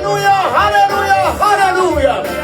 Hallelujah, hallelujah, hallelujah.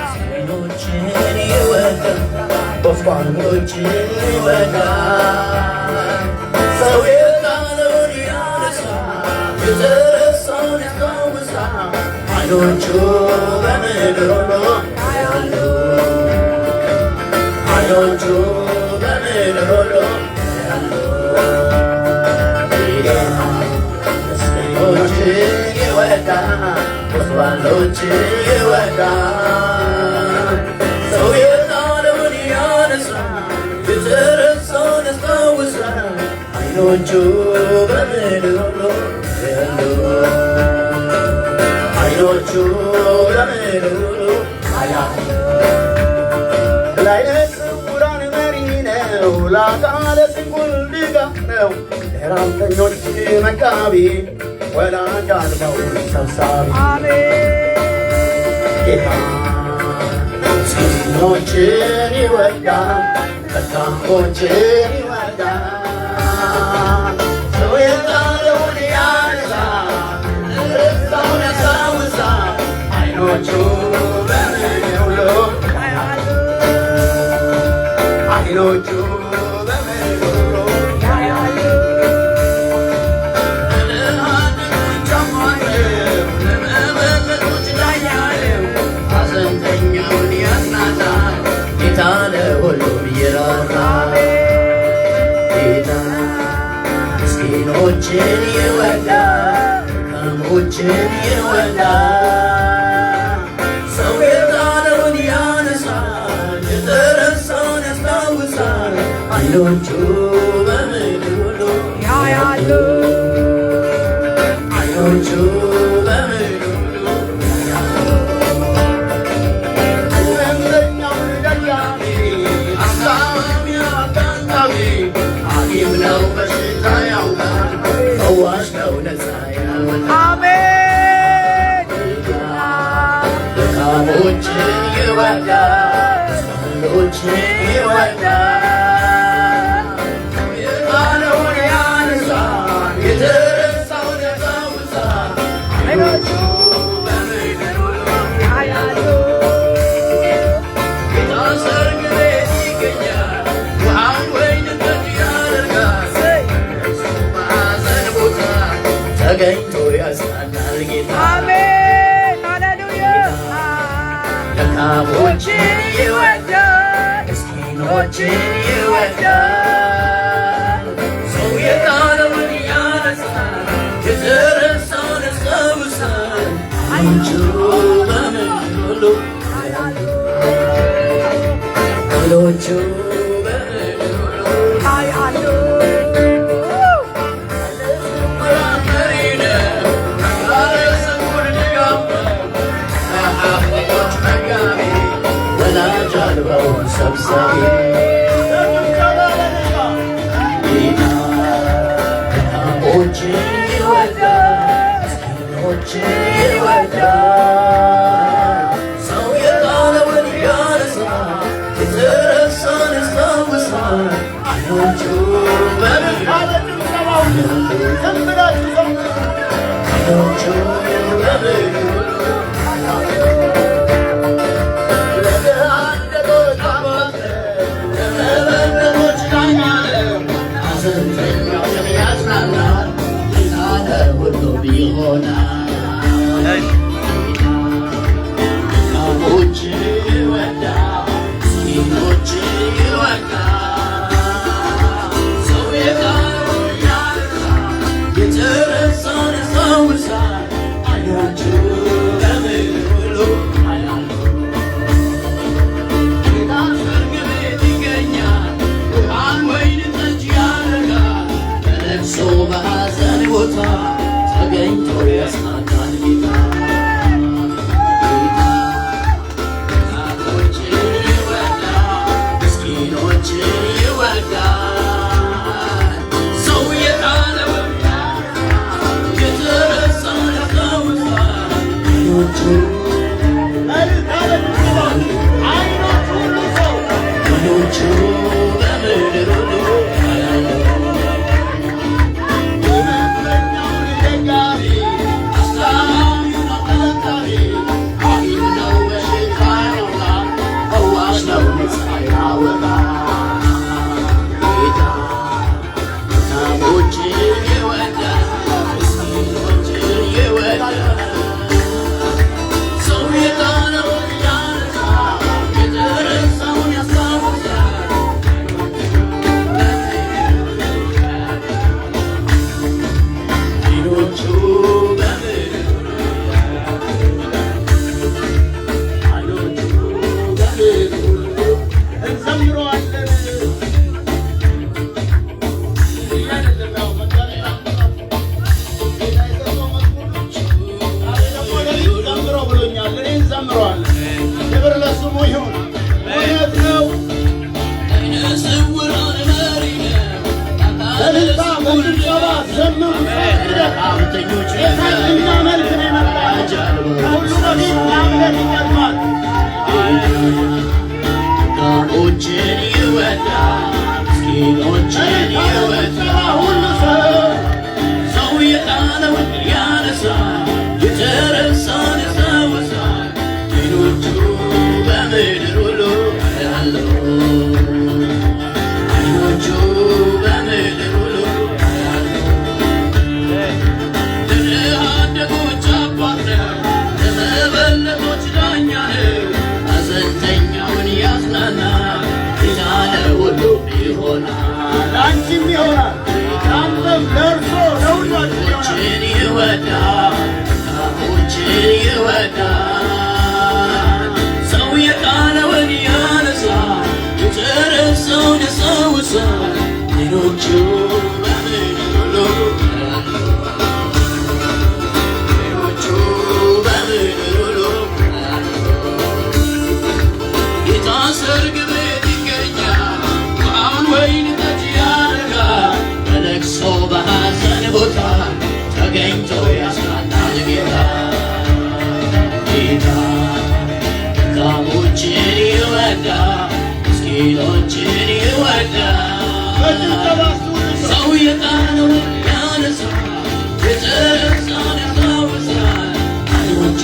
አይኖችን ይወዳል ሰው የጣለውን ያነሳል የተረሳን ያስታውሳል አይኖቹ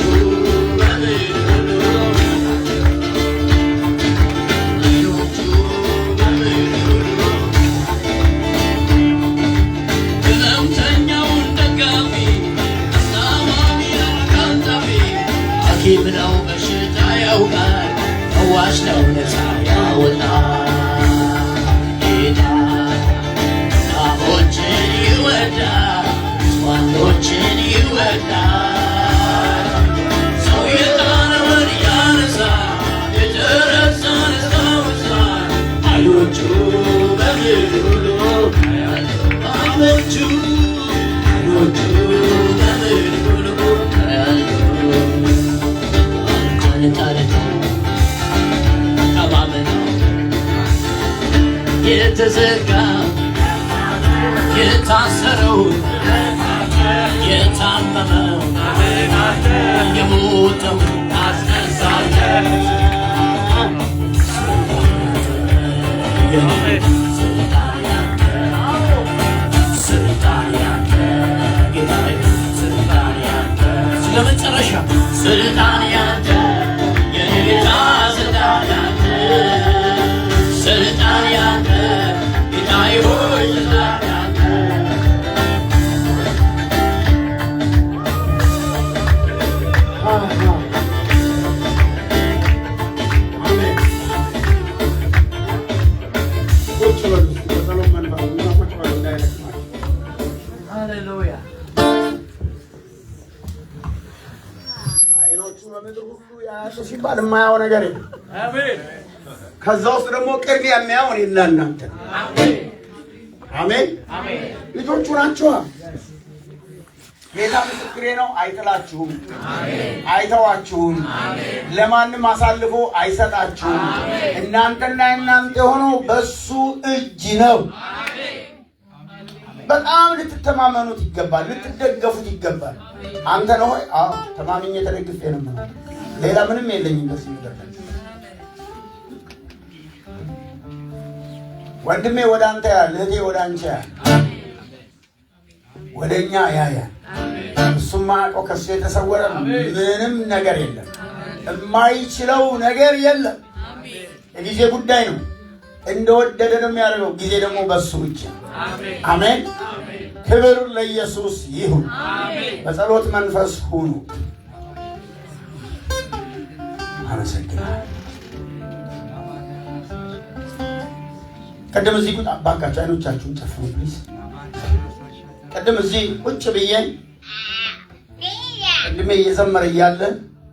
ሐኪም ነው በሽታ ያውቃል ፈዋሽ ነው ነፃ ያወጣል ጌታ ድሆችን ይወዳል ዋኖችን ይወዳል ሰው የጣለውን ያነሳል የተረሳን ያስታውሳል አይኖቹ በምድር ያያሉ አይኖቹ በምድር ያያሉ የተዘጋ የታሰረው የታመመው የሞተው አስነሳለ ስለመጨረሻ ስልጣን ያንተ የጌታ ስልጣን ያንተ ስልጣን ያንተ ጌታዬ ሆይ ስልጣን ያንተ ሃሌሉያ አይኖቹ በምድር ሁሉ ያያሉ ሲባል የማያው ነገር የለም። አሜን። ከዛ ውስጥ ደግሞ ቅድሚያ የሚያየው እኔና እናንተ። አሜን አሜን አሜን። ልጆቹ ናቸው። ጌታ ምስክሬ ነው። አይጥላችሁም፣ አይተዋችሁም፣ ለማንም አሳልፎ አይሰጣችሁም። እናንተና እናንተ የሆነው በሱ እጅ ነው። በጣም ልትተማመኑት ይገባል፣ ልትደገፉት ይገባል። አንተ ነው ሆይ? አዎ ተማምኜ ተደግፌ ነው። ሌላ ምንም የለኝም በዚህ ምድር ላይ። ወንድሜ ወደ አንተ ያለ፣ እህቴ ወደ አንቺ ያለ፣ ወደኛ ያያል። እሱማ አውቀው ከሱ የተሰወረ ምንም ነገር የለም። የማይችለው ነገር የለም። የጊዜ ጉዳይ ነው። እንደወደደ ነው የሚያደርገው። ጊዜ ደግሞ በሱ ብቻ። አሜን። ክብር ለኢየሱስ ይሁን። በጸሎት መንፈስ ሁኑ። አመሰግናለሁ። ቀደም እዚህ ቁጣ ባካችሁ አይኖቻችሁን ጨፍኑ ፕሊዝ። ቀደም እዚህ ቁጭ ብዬ ቀድሜ እየዘመረ እያለ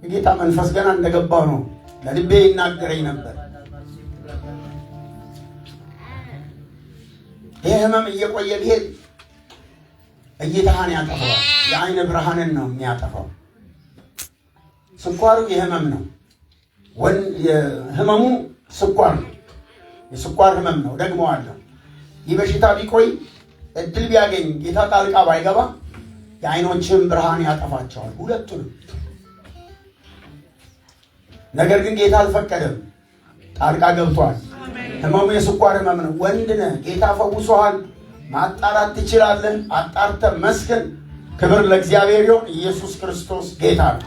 የጌታ መንፈስ ገና እንደገባው ነው ለልቤ ይናገረኝ ነበር። ይህ ህመም እየቆየ ቢሄድ እይታህን ያጠፋዋል። የአይን ብርሃንን ነው የሚያጠፋው። ስኳሩ የህመም ነው። ህመሙ ስኳር ነው። የስኳር ህመም ነው። ደግመዋለሁ። ይህ በሽታ ቢቆይ እድል ቢያገኝ ጌታ ጣልቃ ባይገባ የአይኖችን ብርሃን ያጠፋቸዋል ሁለቱንም። ነገር ግን ጌታ አልፈቀደም፣ ጣልቃ ገብቷል። ህመሙ የስኳር ህመም ነው። ወንድ ነህ፣ ጌታ ፈውሶሃል። ማጣራት ትችላለህ። አጣርተህ መስክን። ክብር ለእግዚአብሔር ይሁን። ኢየሱስ ክርስቶስ ጌታ ነው።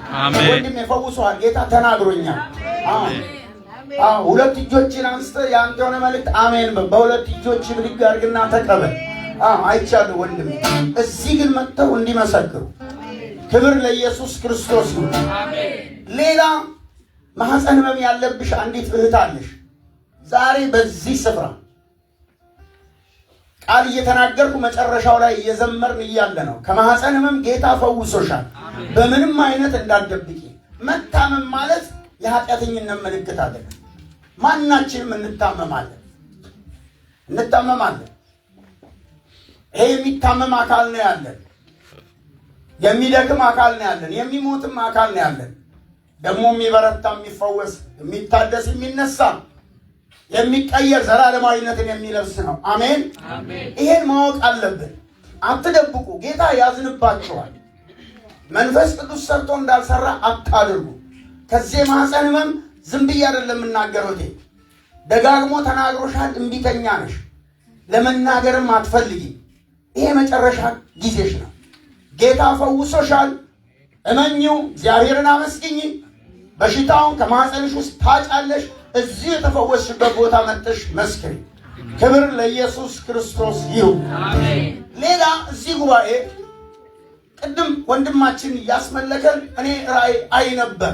ወንድሜ ፈውሶሃል። ጌታ ተናግሮኛል። ሁለት እጆችን አንስተህ የአንተ የሆነ መልእክት አሜን። በሁለት እጆች ብድግ አድርግና ተቀበል። አይቻለሁ ወንድሜ። እዚህ ግን መጥተው እንዲመሰክሩ። ክብር ለኢየሱስ ክርስቶስ ይሁን። ሌላ ማህፀን ህመም ያለብሽ አንዲት እህት አለሽ። ዛሬ በዚህ ስፍራ ቃል እየተናገርኩ መጨረሻው ላይ እየዘመርን እያለ ነው። ከማህፀን ህመም ጌታ ፈውሶሻል። በምንም አይነት እንዳትደብቂ። መታመም ማለት የኃጢአተኝነት ምልክት አይደለም። ማናችንም እንታመማለን። ይሄ የሚታመም አካል ነው ያለን። የሚደክም አካል ነው ያለን። የሚሞትም አካል ነው ያለን። ደግሞ የሚበረታ፣ የሚፈወስ፣ የሚታደስ፣ የሚነሳ፣ የሚቀየር ዘላለማዊነትን የሚለብስ ነው። አሜን። ይሄን ማወቅ አለብን። አትደብቁ። ጌታ ያዝንባቸዋል። መንፈስ ቅዱስ ሰርቶ እንዳልሰራ አታድርጉ። ከዚህ ማህፀን ህመም ዝም ብዬ አይደለም የምናገረው። ደጋግሞ ተናግሮሻል፣ እምቢተኛ ነሽ፣ ለመናገርም አትፈልጊ። ይሄ መጨረሻ ጊዜሽ ነው። ጌታ ፈውሶሻል፣ እመኚው፣ እግዚአብሔርን አመስግኝ። በሽታውን ከማህፀንሽ ውስጥ ታጫለሽ። እዚህ የተፈወስሽበት ቦታ መጥተሽ መስክሪ። ክብር ለኢየሱስ ክርስቶስ ይሁን። ሌላ እዚህ ጉባኤ ቅድም ወንድማችን ያስመለከን እኔ ራእይ አይ ነበር።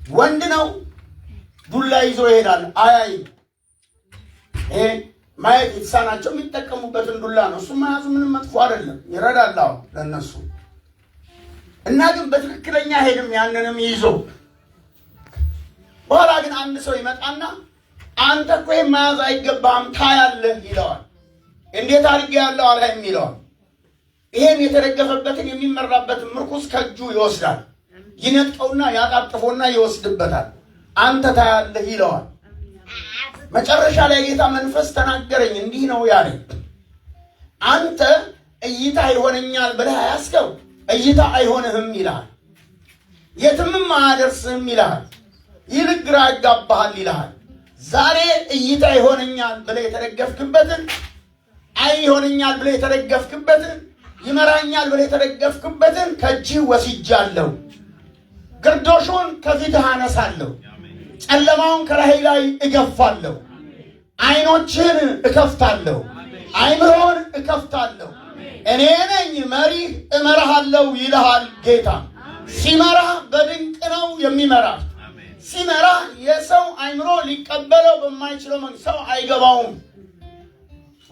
ወንድ ነው፣ ዱላ ይዞ ይሄዳል። አያይ ይሄ ማየት የተሳናቸው የሚጠቀሙበትን ዱላ ነው። እሱ መያዙ ምንም መጥፎ አይደለም፣ ይረዳል ለነሱ እና ግን በትክክለኛ ሄድም ያንንም ይዞ በኋላ ግን አንድ ሰው ይመጣና አንተ እኮ መያዝ አይገባም ታያለህ ይለዋል። እንዴት አድርጌ ያለው አላይም ይለዋል። ይሄን የተደገፈበትን የሚመራበትን ምርኩስ ከእጁ ይወስዳል። ይነጥቀውና ያጣጥፎና ይወስድበታል። አንተ ታያለህ ይለዋል። መጨረሻ ላይ ጌታ መንፈስ ተናገረኝ፣ እንዲህ ነው ያለኝ፣ አንተ እይታ ይሆነኛል ብለህ ያስከው እይታ አይሆንህም ይልሃል። የትምም አያደርስህም ይልሃል። ይልቅ ግራ ያጋባሃል ይልሃል። ዛሬ እይታ ይሆነኛል ብለህ የተደገፍክበትን፣ አይ ይሆነኛል ብለህ የተደገፍክበትን፣ ይመራኛል ብለህ የተደገፍክበትን ከእጅህ ወስጃለሁ። ግርዶሹን ከፊትህ አነሳለሁ። ጨለማውን ከራእይ ላይ እገፋለሁ። አይኖችን እከፍታለሁ። አይምሮን እከፍታለሁ። እኔ ነኝ መሪህ፣ እመራሃለሁ ይልሃል ጌታ። ሲመራ በድንቅ ነው የሚመራ። ሲመራ የሰው አይምሮ ሊቀበለው በማይችለው መንገድ ሰው አይገባውም።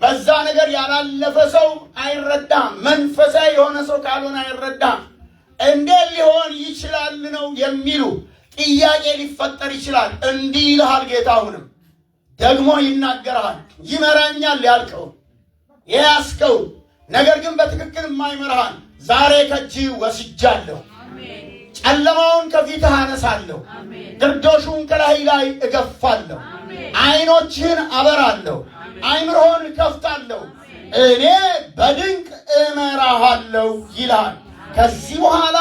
በዛ ነገር ያላለፈ ሰው አይረዳም። መንፈሳዊ የሆነ ሰው ካልሆነ አይረዳም። እንዴት ሊሆን ይችላል ነው የሚሉ ጥያቄ ሊፈጠር ይችላል። እንዲህ ይልሃል ጌታ። አሁንም ደግሞ ይናገራል። ይመራኛል ያልከው የያዝከው ነገር ግን በትክክል የማይመራህን ዛሬ ከእጅህ ወስጃለሁ። ጨለማውን ከፊትህ አነሳለሁ። ግርዶሹን ከላይ ላይ እገፋለሁ። አይኖችህን አበራለሁ። አይምሮህን እከፍታለሁ። እኔ በድንቅ እመራሃለሁ ይልሃል። ከዚህ በኋላ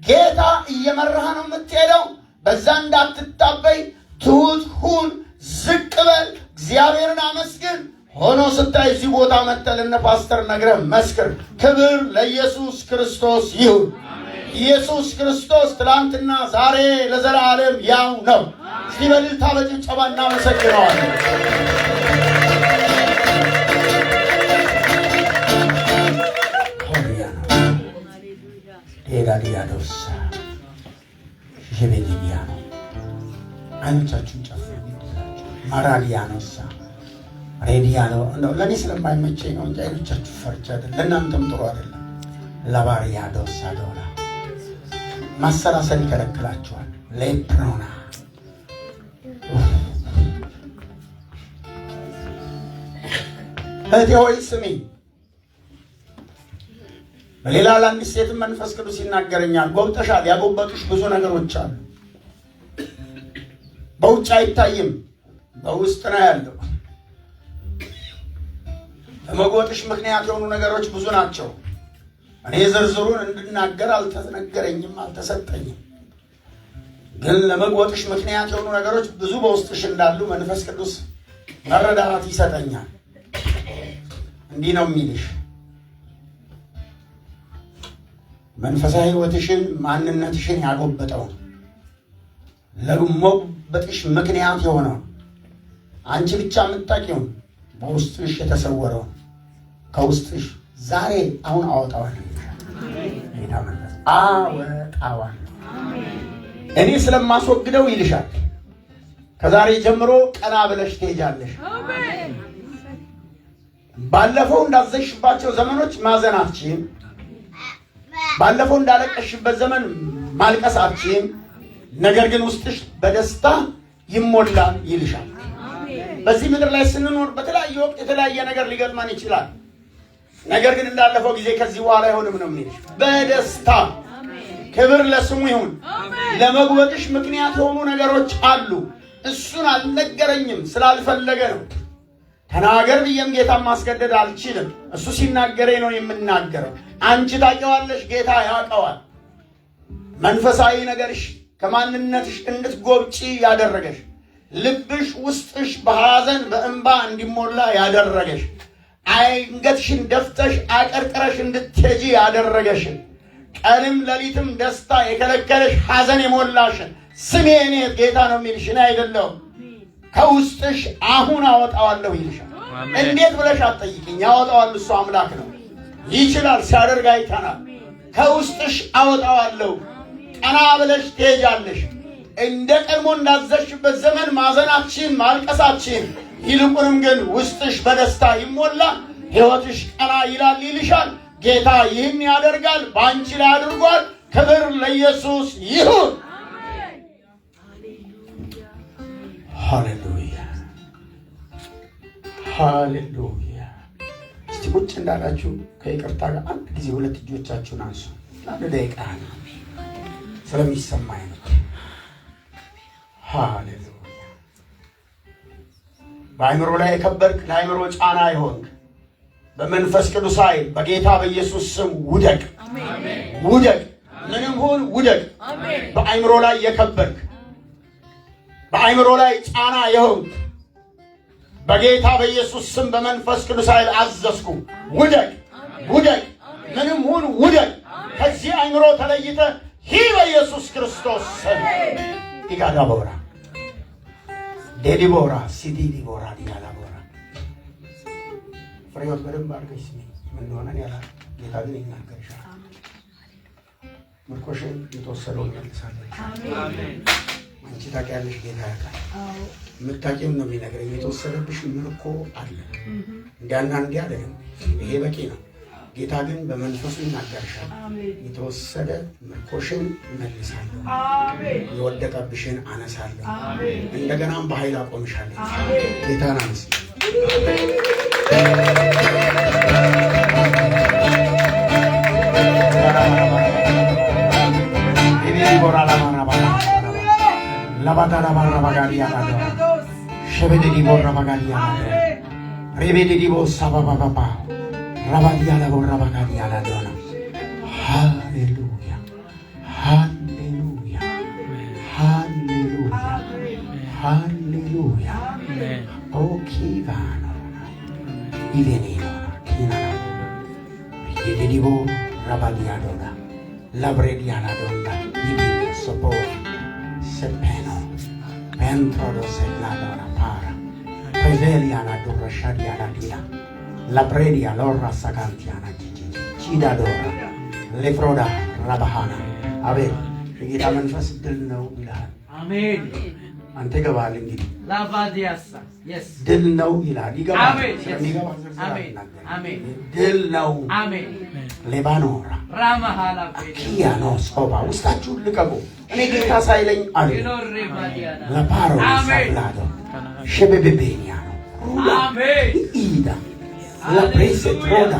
ጌታ እየመራህ ነው የምትሄደው። በዛ እንዳትታበይ፣ ትሁት ሁን፣ ዝቅ በል፣ እግዚአብሔርን አመስግን። ሆኖ ስታይ እዚህ ቦታ መተልና ፓስተር ነግረህ መስክር። ክብር ለኢየሱስ ክርስቶስ ይሁን። ኢየሱስ ክርስቶስ ትላንትና ዛሬ ለዘላለም ያው ነው። እስቲ በእልልታ በጭብጨባ እናመሰግነዋለን። ሄዳዲያዶስ ሸቤዲያኖ አይኖቻችሁን ጨፍኑ። ማራዲያኖሳ ሬዲያኖ ለእኔ ስለማይመቸኝ ነው እንጂ አይኖቻችሁ ፈርቻ አይደለም፣ ለእናንተም ጥሩ አይደለም። ላባሪያዶስ አዶና ማሰላሰል ይከለክላችኋል። ሌፕሮና እህቴ ሆይ ስሚ። በሌላ ለአንዲት ሴትም መንፈስ ቅዱስ ይናገረኛል። ጎብጠሻል። ያጎበጡሽ ብዙ ነገሮች አሉ። በውጭ አይታይም፣ በውስጥ ነው ያለው። በመጎጥሽ ምክንያት የሆኑ ነገሮች ብዙ ናቸው። እኔ ዝርዝሩን እንድናገር አልተነገረኝም፣ አልተሰጠኝም። ግን ለመጎጥሽ ምክንያት የሆኑ ነገሮች ብዙ በውስጥሽ እንዳሉ መንፈስ ቅዱስ መረዳት ይሰጠኛል። እንዲህ ነው የሚልሽ፣ መንፈሳዊ ሕይወትሽን ማንነትሽን ያጎበጠው ለመጎበጥሽ ምክንያት የሆነው አንቺ ብቻ የምታውቂው በውስጥሽ የተሰወረው ከውስጥሽ ዛሬ አሁን አወጣዋለሁ። ጌታ መንፈስ አወጣዋለሁ። እኔ ስለማስወግደው ይልሻል። ከዛሬ ጀምሮ ቀና ብለሽ ትሄጃለሽ። ባለፈው እንዳዘሽባቸው ዘመኖች ማዘን አትችይም። ባለፈው እንዳለቀሽበት ዘመን ማልቀስ አትችይም። ነገር ግን ውስጥሽ በደስታ ይሞላል ይልሻል። በዚህ ምድር ላይ ስንኖር በተለያየ ወቅት የተለያየ ነገር ሊገጥመን ይችላል። ነገር ግን እንዳለፈው ጊዜ ከዚህ በኋላ አይሆንም ነው የሚልሽ። በደስታ ክብር ለስሙ ይሁን። ለመጉበጥሽ ምክንያት የሆኑ ነገሮች አሉ። እሱን አልነገረኝም ስላልፈለገ ነው። ተናገር ብዬም ጌታ ማስገደድ አልችልም። እሱ ሲናገረኝ ነው የምናገረው። አንቺ ታውቂዋለሽ፣ ጌታ ያውቀዋል። መንፈሳዊ ነገርሽ ከማንነትሽ እንድትጎብጪ ያደረገሽ ልብሽ ውስጥሽ በሐዘን በእንባ እንዲሞላ ያደረገሽ አንገትሽን ደፍተሽ አቀርቅረሽ እንድትሄጂ ያደረገሽ ቀንም ሌሊትም ደስታ የከለከለሽ ሐዘን የሞላሽ ስሜ እኔ ጌታ ነው የሚልሽ እኔ አይደለሁም። ከውስጥሽ አሁን አወጣዋለሁ ይልሻል። እንዴት ብለሽ አትጠይቅኝ፣ ያወጣዋል። እሱ አምላክ ነው፣ ይችላል፣ ሲያደርግ አይተናል። ከውስጥሽ አወጣዋለሁ። ቀና ብለሽ ትሄጃለሽ። እንደ ቀድሞ እንዳዘሽበት ዘመን ማዘናችን ማልቀሳችን ይልቁንም ግን ውስጥሽ በደስታ ይሞላ፣ ሕይወትሽ ቀና ይላል ይልሻል። ጌታ ይህን ያደርጋል፣ በአንቺ ላይ አድርጓል። ክብር ለኢየሱስ ይሁን። ሃሌሉያ ሃሌሉያ። እስቲ ቁጭ እንዳላችሁ ከይቅርታ ጋር አንድ ጊዜ ሁለት እጆቻችሁን አንሱ። አንድ ደቂቃ ነው ስለሚሰማኝ ነው። ሃሌሉያ። በአእምሮ ላይ የከበርክ ለአእምሮ ጫና ይሆንክ በመንፈስ ቅዱስ ኃይል በጌታ በኢየሱስ ስም ውደቅ፣ ውደቅ፣ ምንም ሁን ውደቅ። በአእምሮ ላይ የከበርክ በአእምሮ ላይ ጫና ይሆንክ በጌታ በኢየሱስ ስም በመንፈስ ቅዱስ ኃይል አዘዝኩ። ውደቅ፣ ውደቅ፣ ምንም ሁን ውደቅ። ከዚህ አእምሮ ተለይተ ሂድ በኢየሱስ ክርስቶስ ስም። ኢጋዳ ቦራ ዴዲ ቦራ ሲዲ ቦራ ዲያላ ቦራ ፍሬዎት በደንብ አድርገሽ ስሚ። ምን እንደሆነ ያላ ጌታ ግን ይናገርሻል። ምርኮሽን የተወሰደውን መልሳለች። አሜን። አንቺ ታውቂያለሽ፣ ጌታ ያውቃል። የምታውቂውን ነው የሚነግረኝ። የተወሰደብሽ ምርኮ አለ እንዲያና እንዲያ አይደለም። ይሄ በቂ ነው። ጌታ ግን በመንፈሱ ይናገርሻል። የተወሰደ ምርኮሽን መልሳለሁ፣ የወደቀብሽን አነሳለሁ፣ እንደገናም በኃይል አቆምሻለሁ። ጌታን አመስግኑ። ለባታራ ባራ ባጋሪያ ናዶ ሸበዴዲ ቦራ ባጋሪያ ናዶ ሬቤዴዲ ቦሳ ባባባ rabadia la borra bagadia la dona. Hallelujah, hallelujah, hallelujah, hallelujah. Oh kivano ivenino kinana yedibo rabadia dona labredia la dona ivi sopo sepeno pentro do la dona para prevelia la dora shadia la dina la predia lorra sacantiana ቺዳ ዶራ ለፍሮዳ ረባሃና አቤት የጌታ መንፈስ ድል ነው ይላል። አሜን። አንተ ገባል እንግዲህ ላቫዲያሳ yes ድል ነው ይላል። ይገባል። አሜን አሜን። ድል ነው። አሜን። ሌባኖራ ራማሃላ ኪያኖ ሶባ ውስጣችሁ ልቀቁ። እኔ ጌታ ሳይለኝ አለ ለፓሮ ሳብላዶ ሸበበቤኒያ ነው። አሜን። ኢዳ la prese troda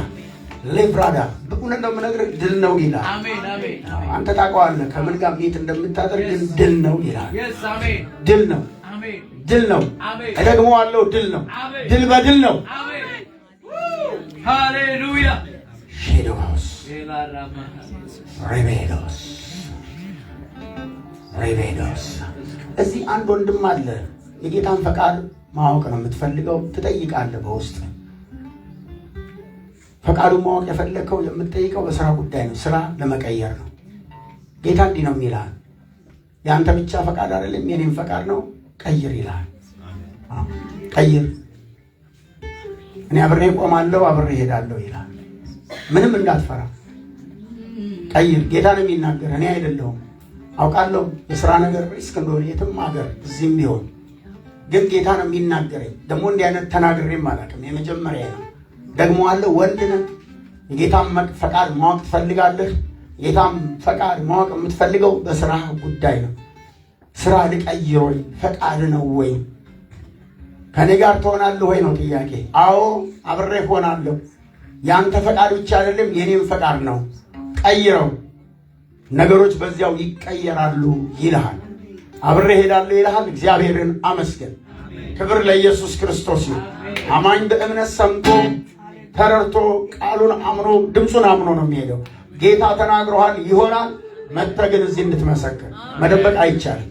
lebrada በእውነት ነው የምነግርህ ድል ነው ይላል። አሜን አሜን። አንተ ታውቀዋለህ ከምን ጋር ቤት እንደምታደርግ ድል ነው ይላል። yes አሜን። ድል ነው። አሜን። ድል ነው። አሜን። እደግመዋለሁ ድል ነው። ድል በድል ነው። አሜን። ሃሌሉያ ሼዶስ ኤላራማ ሬቤዶስ ሬቤዶስ። እዚህ አንድ ወንድም አለ። የጌታን ፈቃድ ማወቅ ነው የምትፈልገው። ትጠይቃለህ በውስጥ ፈቃዱን ማወቅ የፈለከው የምትጠይቀው በስራ ጉዳይ ነው። ስራ ለመቀየር ነው። ጌታ እንዲህ ነው የሚልህ፣ የአንተ ብቻ ፈቃድ አይደለም የኔም ፈቃድ ነው፣ ቀይር ይልሃል። ቀይር፣ እኔ አብሬ ቆማለሁ፣ አብሬ ሄዳለሁ ይልሃል። ምንም እንዳትፈራ ቀይር። ጌታ ነው የሚናገር፣ እኔ አይደለሁም። አውቃለሁ የስራ ነገር ሪስክ እንደሆነ የትም ሀገር እዚህም ቢሆን፣ ግን ጌታ ነው የሚናገረኝ። ደግሞ እንዲህ አይነት ተናግሬም አላውቅም፣ የመጀመሪያ ነው። ደግሞ አለ ወንድ ነህ፣ የጌታን ፈቃድ ማወቅ ትፈልጋለህ። ጌታን ፈቃድ ማወቅ የምትፈልገው በስራ ጉዳይ ነው። ስራ ልቀይር ወይ ፈቃድ ነው ወይ ከኔ ጋር ትሆናለህ ወይ ነው ጥያቄ። አዎ አብሬ ሆናለሁ። ያንተ ፈቃድ ብቻ አይደለም የኔም ፈቃድ ነው። ቀይረው፣ ነገሮች በዚያው ይቀየራሉ ይልሃል። አብሬ ሄዳለሁ ይልሃል። እግዚአብሔርን አመስግን። ክብር ለኢየሱስ ክርስቶስ ይሁን። አማኝ በእምነት ሰምቶ ተረርቶ ቃሉን አምኖ ድምፁን አምኖ ነው የሚሄደው። ጌታ ተናግሮሃል ይሆናል። መጥተህ ግን እዚህ እንድትመሰክር መደበቅ አይቻልም።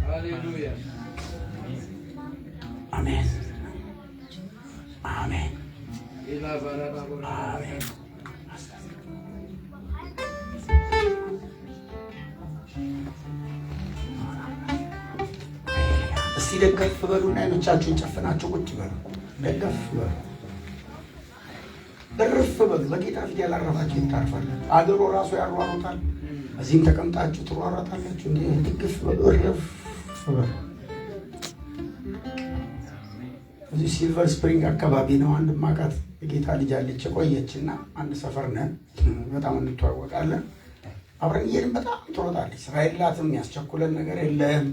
ሃሌሉያ አሜን አሜን አሜን። እስቲ ደገፍ በሉና አይኖቻችሁን ጨፍናችሁ ቁጭ በሉ። ደገፍ በሉ፣ እርፍ በሉ። በጌታ ፊት ያላረፋችሁ ይታርፋላችሁ። አገሩ ራሱ ያሯሩጣል። እዚህም ተቀምጣችሁ ትሯሯጣላችሁ። እንዴ ድግፍ በሉ፣ እርፍ በሉ። እዚህ ሲልቨር ስፕሪንግ አካባቢ ነው አንድ ማቃት የጌታ ልጅ አለች የቆየችና አንድ ሰፈር ነን። በጣም እንተዋወቃለን። አብረን እየሄድን በጣም ትሮጣለች። ስራ የላትም፣ ያስቸኩለን ነገር የለም።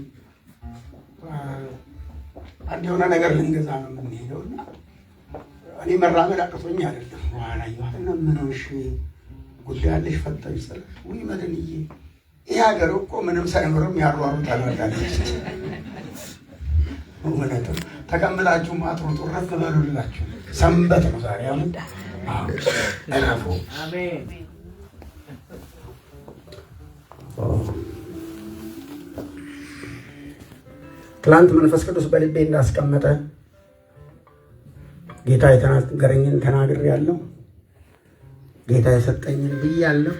አንድ የሆነ ነገር ልንገዛ ነው የምንሄደው እና እኔ መራመድ አቅቶኝ አይደለም። ዋና ይዋልና ምን ሆንሽ ጉዳይ አለሽ ፈጠኝ ስለ ወይ መድንዬ ይሄ ሀገር እኮ ምንም ሳይኖርም ያሯሩጣል አላለች። እውነትም ተቀምጣችሁ ማጥሩጡ ረፍ በሉላችሁ። ሰንበት ነው ዛሬ። አሁን እረፉ። አሜን። ትላንት መንፈስ ቅዱስ በልቤ እንዳስቀመጠ ጌታ የተናገረኝን ተናግሬያለሁ። ጌታ የሰጠኝን ብያለሁ።